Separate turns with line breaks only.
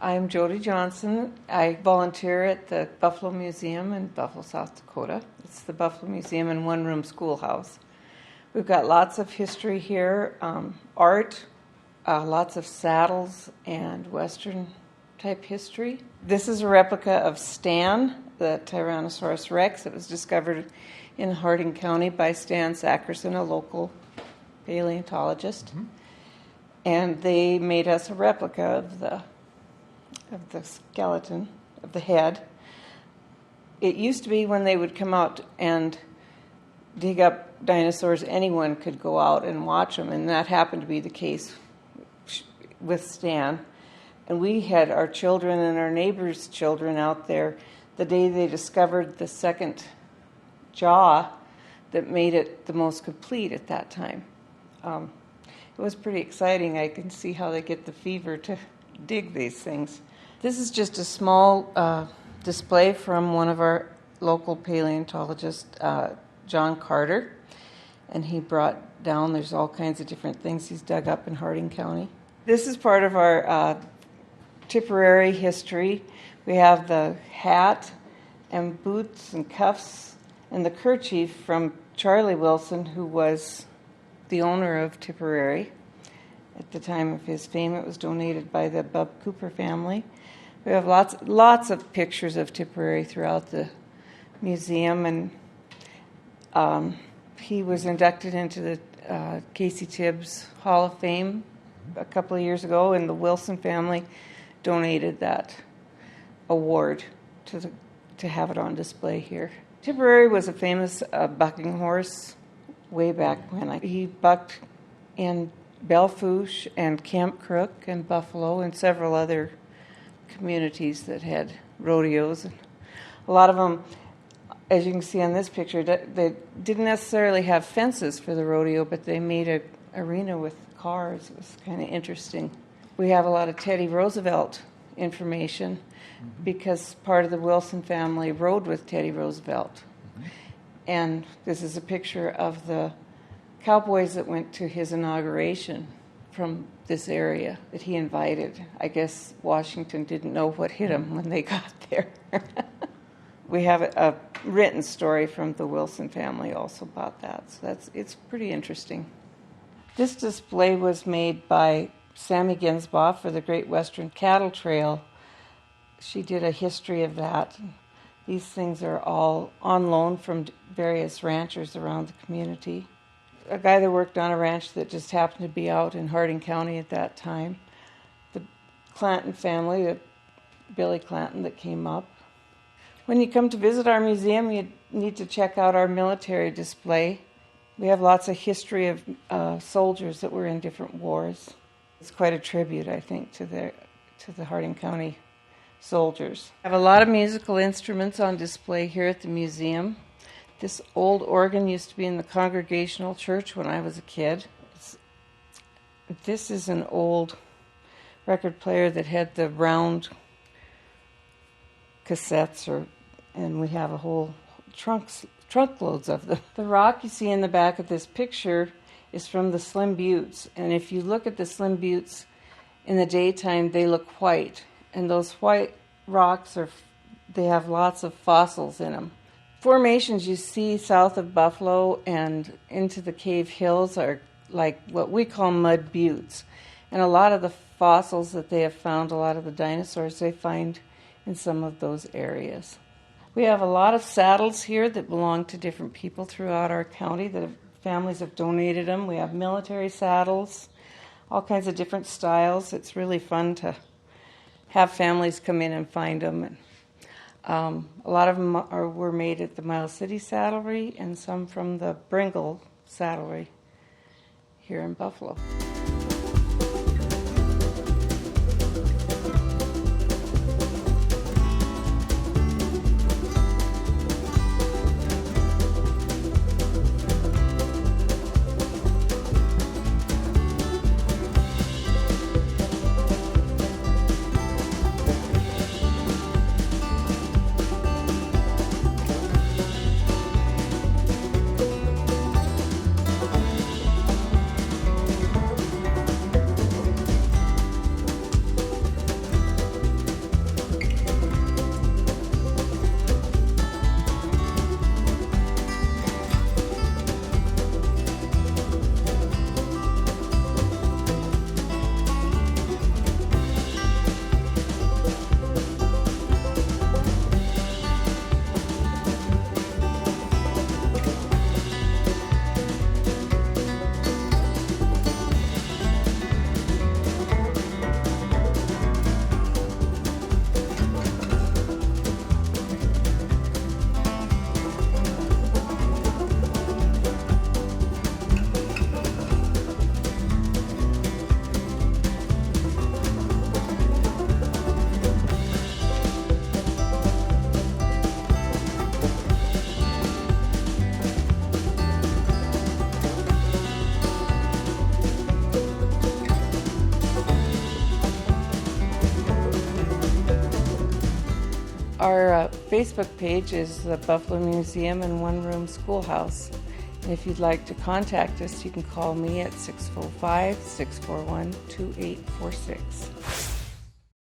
I'm Jody Johnson. I volunteer at the Buffalo Museum in Buffalo, South Dakota. It's the Buffalo Museum and one-room schoolhouse. We've got lots of history here, art, lots of saddles, and Western-type history. This is a replica of Stan, the Tyrannosaurus rex. It was discovered in Harding County by Stan Sackerson, a local paleontologist. Mm-hmm. And they made us a replica of the skeleton, of the head. It used to be when they would come out and dig up dinosaurs, anyone could go out and watch them, and that happened to be the case with Stan. And we had our children and our neighbors' children out there the day they discovered the second jaw that made it the most complete at that time. It was pretty exciting. I can see how they get the fever to dig these things. This is just a small display from one of our local paleontologists, John Carter, and he brought down, there's all kinds of different things he's dug up in Harding County. This is part of our Tipperary history. We have the hat and boots and cuffs and the kerchief from Charlie Wilson, who was the owner of Tipperary. At the time of his fame, it was donated by the Bub Cooper family. We have lots of pictures of Tipperary throughout the museum, and he was inducted into the Casey Tibbs Hall of Fame a couple of years ago, and the Wilson family donated that award to have it on display here. Tipperary was a famous bucking horse way back when. He bucked in Belfouche and Camp Crook and Buffalo and several other communities that had rodeos. A lot of them, as you can see on this picture, they didn't necessarily have fences for the rodeo, but they made an arena with cars. It was kind of interesting. We have a lot of Teddy Roosevelt information because part of the Wilson family rode with Teddy Roosevelt. And this is a picture of the cowboys that went to his inauguration from this area that he invited. I guess Washington didn't know what hit him when they got there. We have a written story from the Wilson family also about that, so it's pretty interesting. This display was made by Sammy Gensbaugh for the Great Western Cattle Trail. She did a history of that. These things are all on loan from various ranchers around the community. A guy that worked on a ranch that just happened to be out in Harding County at that time. The Clanton family, Billy Clanton, that came up. When you come to visit our museum, you need to check out our military display. We have lots of history of soldiers that were in different wars. It's quite a tribute, I think, to the Harding County soldiers. I have a lot of musical instruments on display here at the museum. This old organ used to be in the Congregational Church when I was a kid. This is an old record player that had the round cassettes, and we have a whole trunkloads of them. The rock you see in the back of this picture is from the Slim Buttes, and if you look at the Slim Buttes in the daytime, they look white, and those white rocks they have lots of fossils in them. Formations you see south of Buffalo and into the Cave Hills are like what we call mud buttes. And a lot of the fossils that they have found, a lot of the dinosaurs they find in some of those areas. We have a lot of saddles here that belong to different people throughout our county. Families have donated them. We have military saddles, all kinds of different styles. It's really fun to have families come in and find them. A lot of them were made at the Miles City Saddlery and some from the Bringle Saddlery here in Buffalo. Our Facebook page is the Buffalo Museum and One Room Schoolhouse. And if you'd like to contact us, you can call me at 645-641-2846.